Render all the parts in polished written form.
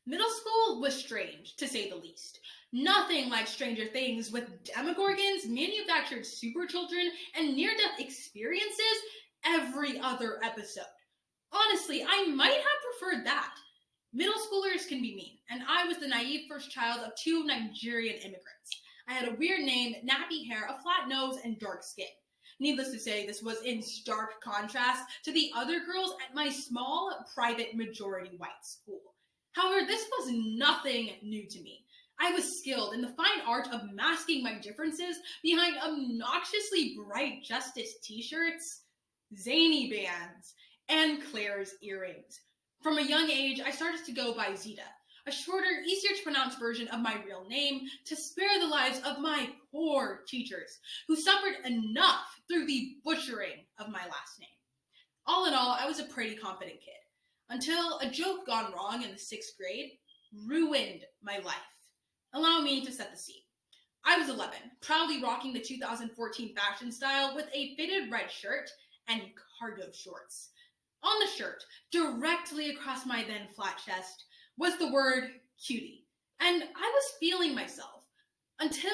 Middle school was strange, to say the least. Nothing like Stranger Things, with demogorgons, manufactured super children, and near-death experiences every other episode. Honestly, I might have preferred that. Middle schoolers can be mean, and I was the naive first child of two Nigerian immigrants. I had a weird name, nappy hair, a flat nose, and dark skin. Needless to say, this was in stark contrast to the other girls at my small, private, majority white school. However, this was nothing new to me. I was skilled in the fine art of masking my differences behind obnoxiously bright Justice t-shirts, zany bands, and Claire's earrings. From a young age, I started to go by Zeta, a shorter, easier to pronounce version of my real name, to spare the lives of my poor teachers, who suffered enough through the butchering of my last name. All in all, I was a pretty confident kid, until a joke gone wrong in the 6th grade ruined my life. Allow me to set the scene. I was 11, proudly rocking the 2014 fashion style with a fitted red shirt and cargo shorts. On the shirt, directly across my then flat chest, was the word cutie, and I was feeling myself, until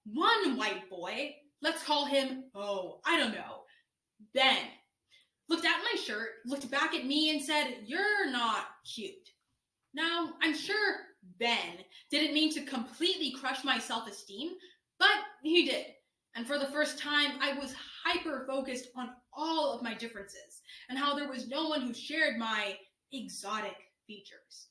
one white boy, let's call him, Ben, looked at my shirt, looked back at me, and said, "You're not cute." Now, I'm sure Ben didn't mean to completely crush my self-esteem, but he did. And for the first time, I was hyper-focused on all of my differences and how there was no one who shared my exotic features.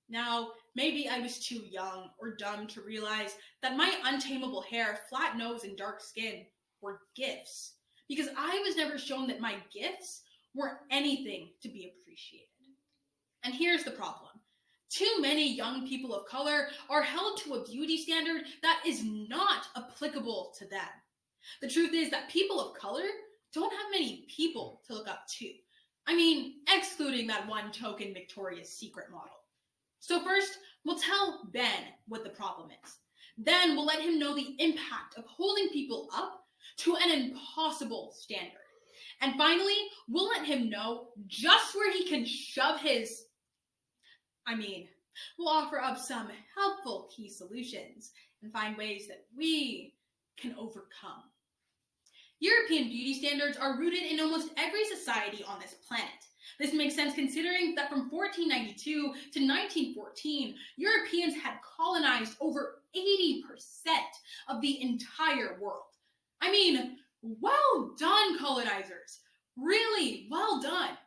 Now, maybe I was too young or dumb to realize that my untamable hair, flat nose, and dark skin were gifts, because I was never shown that my gifts were anything to be appreciated. And here's the problem. Too many young people of color are held to a beauty standard that is not applicable to them. The truth is that people of color don't have many people to look up to. I mean, excluding that one token Victoria's Secret model. So first, we'll tell Ben what the problem is. Then we'll let him know the impact of holding people up to an impossible standard. And finally, we'll let him know just where he can shove his... we'll offer up some helpful key solutions and find ways that we can overcome. European beauty standards are rooted in almost every society on this planet. This makes sense considering that from 1492 to 1914, Europeans had colonized over 80% of the entire world. Well done, colonizers. Really well done.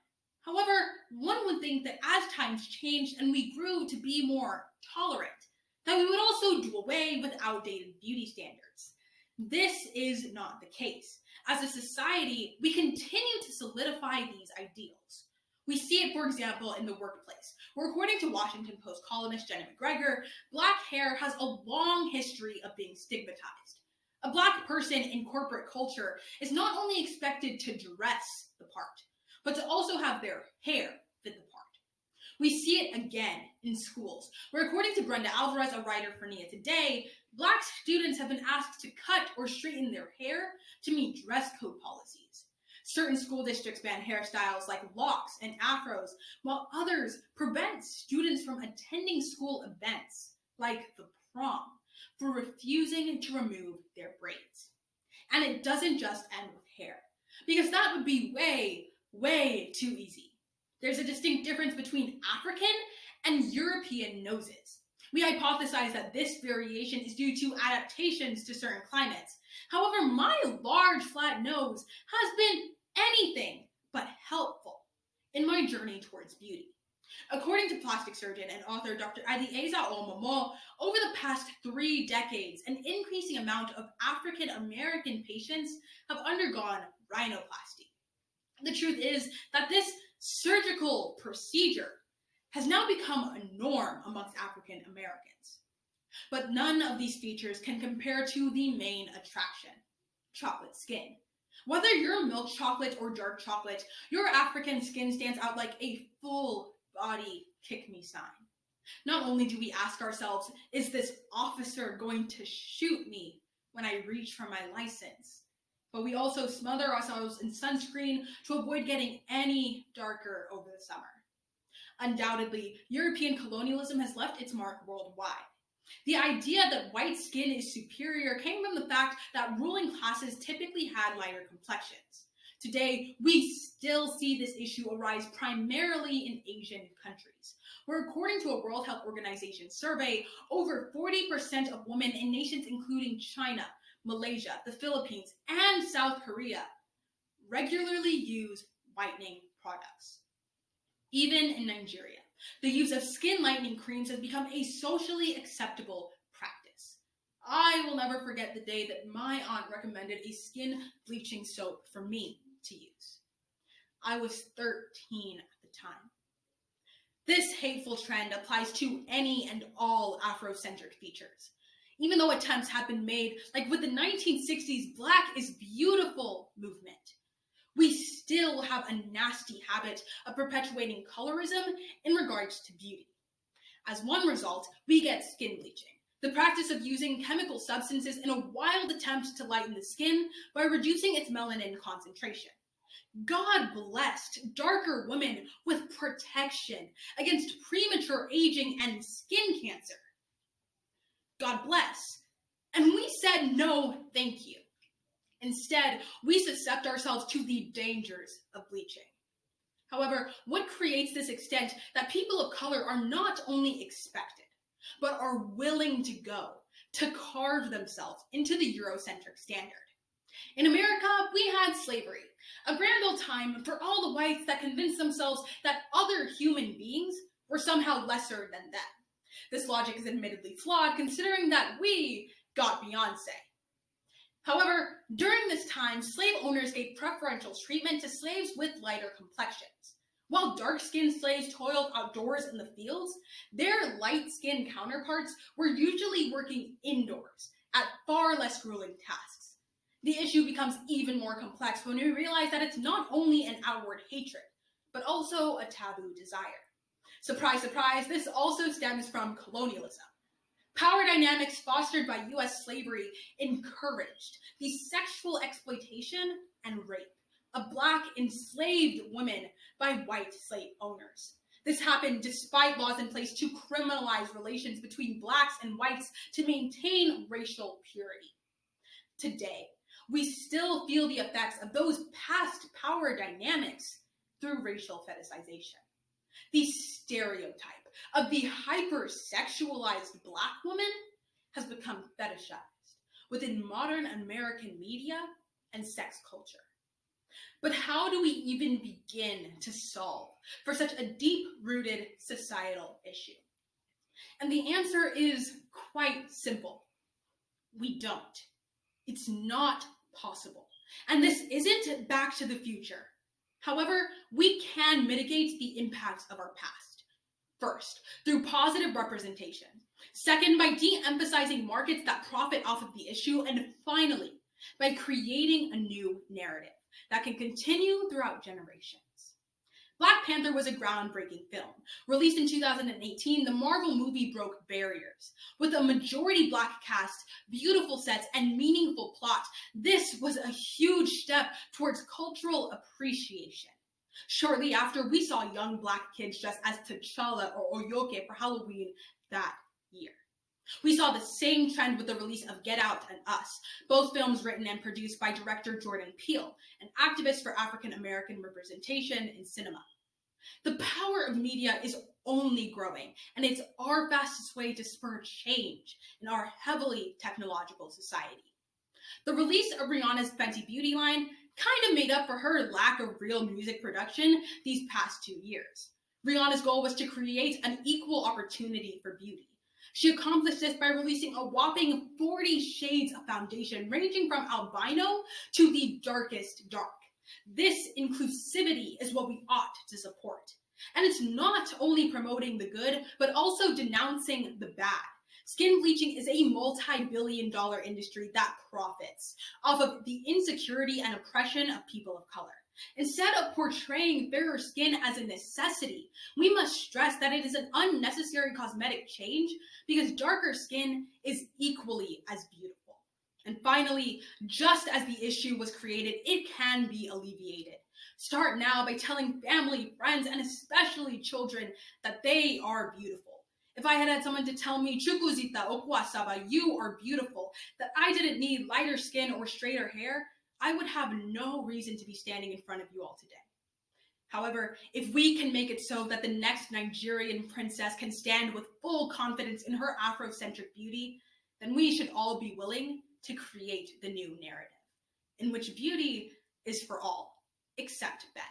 However, one would think that as times changed and we grew to be more tolerant, that we would also do away with outdated beauty standards. This is not the case. As a society, we continue to solidify these ideals. We see it, for example, in the workplace, where according to Washington Post columnist Jenna McGregor, black hair has a long history of being stigmatized. A black person in corporate culture is not only expected to dress the part, but to also have their hair fit the part. We see it again in schools, where according to Brenda Alvarez, a writer for Nia Today, black students have been asked to cut or straighten their hair to meet dress code policies. Certain school districts ban hairstyles like locks and afros, while others prevent students from attending school events, like the prom, for refusing to remove their braids. And it doesn't just end with hair, because that would be way too easy. There's a distinct difference between African and European noses. We hypothesize that this variation is due to adaptations to certain climates. However, my large flat nose has been anything but helpful in my journey towards beauty. According to plastic surgeon and author Dr. Adieza Olmomo, over the past 3 decades, an increasing amount of African American patients have undergone rhinoplasty. The truth is that this surgical procedure has now become a norm amongst African Americans. But none of these features can compare to the main attraction, chocolate skin. Whether you're milk chocolate or dark chocolate, your African skin stands out like a full body kick-me sign. Not only do we ask ourselves, is this officer going to shoot me when I reach for my license? But we also smother ourselves in sunscreen to avoid getting any darker over the summer. Undoubtedly, European colonialism has left its mark worldwide. The idea that white skin is superior came from the fact that ruling classes typically had lighter complexions. Today, we still see this issue arise primarily in Asian countries, where according to a World Health Organization survey, over 40% of women in nations including China, Malaysia, the Philippines, and South Korea regularly use whitening products. Even in Nigeria, the use of skin lightening creams has become a socially acceptable practice. I will never forget the day that my aunt recommended a skin bleaching soap for me to use. I was 13 at the time. This hateful trend applies to any and all Afrocentric features. Even though attempts have been made, like with the 1960s Black is Beautiful movement, we still have a nasty habit of perpetuating colorism in regards to beauty. As one result, we get skin bleaching, the practice of using chemical substances in a wild attempt to lighten the skin by reducing its melanin concentration. God blessed darker women with protection against premature aging and skin cancer. God bless. And we said no, thank you. Instead, we subject ourselves to the dangers of bleaching. However, what creates this extent that people of color are not only expected, but are willing to go to carve themselves into the Eurocentric standard. In America, we had slavery, a grand old time for all the whites that convinced themselves that other human beings were somehow lesser than them. This logic is admittedly flawed, considering that we got Beyonce. However, during this time, slave owners gave preferential treatment to slaves with lighter complexions. While dark-skinned slaves toiled outdoors in the fields, their light-skinned counterparts were usually working indoors at far less grueling tasks. The issue becomes even more complex when we realize that it's not only an outward hatred, but also a taboo desire. Surprise, surprise, this also stems from colonialism. Power dynamics fostered by U.S. slavery encouraged the sexual exploitation and rape of Black enslaved women by white slave owners. This happened despite laws in place to criminalize relations between Blacks and whites to maintain racial purity. Today, we still feel the effects of those past power dynamics through racial fetishization. The stereotype of the hypersexualized Black woman has become fetishized within modern American media and sex culture. But how do we even begin to solve for such a deep-rooted societal issue? And the answer is quite simple. We don't. It's not possible. And this isn't Back to the Future. However, we can mitigate the impacts of our past. First, through positive representation. Second, by de-emphasizing markets that profit off of the issue. And finally, by creating a new narrative that can continue throughout generations. Black Panther was a groundbreaking film. Released in 2018, the Marvel movie broke barriers. With a majority Black cast, beautiful sets, and meaningful plot, this was a huge step towards cultural appreciation. Shortly after, we saw young Black kids dressed as T'Challa or Oyoke for Halloween that year. We saw the same trend with the release of Get Out and Us, both films written and produced by director Jordan Peele, an activist for African American representation in cinema. The power of media is only growing, and it's our fastest way to spur change in our heavily technological society. The release of Rihanna's Fenty Beauty line kind of made up for her lack of real music production these past 2 years. Rihanna's goal was to create an equal opportunity for beauty. She accomplished this by releasing a whopping 40 shades of foundation, ranging from albino to the darkest dark. This inclusivity is what we ought to support. And it's not only promoting the good, but also denouncing the bad. Skin bleaching is a multi-billion-dollar industry that profits off of the insecurity and oppression of people of color. Instead of portraying fairer skin as a necessity, we must stress that it is an unnecessary cosmetic change because darker skin is equally as beautiful. And finally, just as the issue was created, it can be alleviated. Start now by telling family, friends, and especially children that they are beautiful. If I had someone to tell me, Chukuzita Okwasaba, you are beautiful, that I didn't need lighter skin or straighter hair, I would have no reason to be standing in front of you all today. However, if we can make it so that the next Nigerian princess can stand with full confidence in her Afrocentric beauty, then we should all be willing to create the new narrative, in which beauty is for all, except Ben.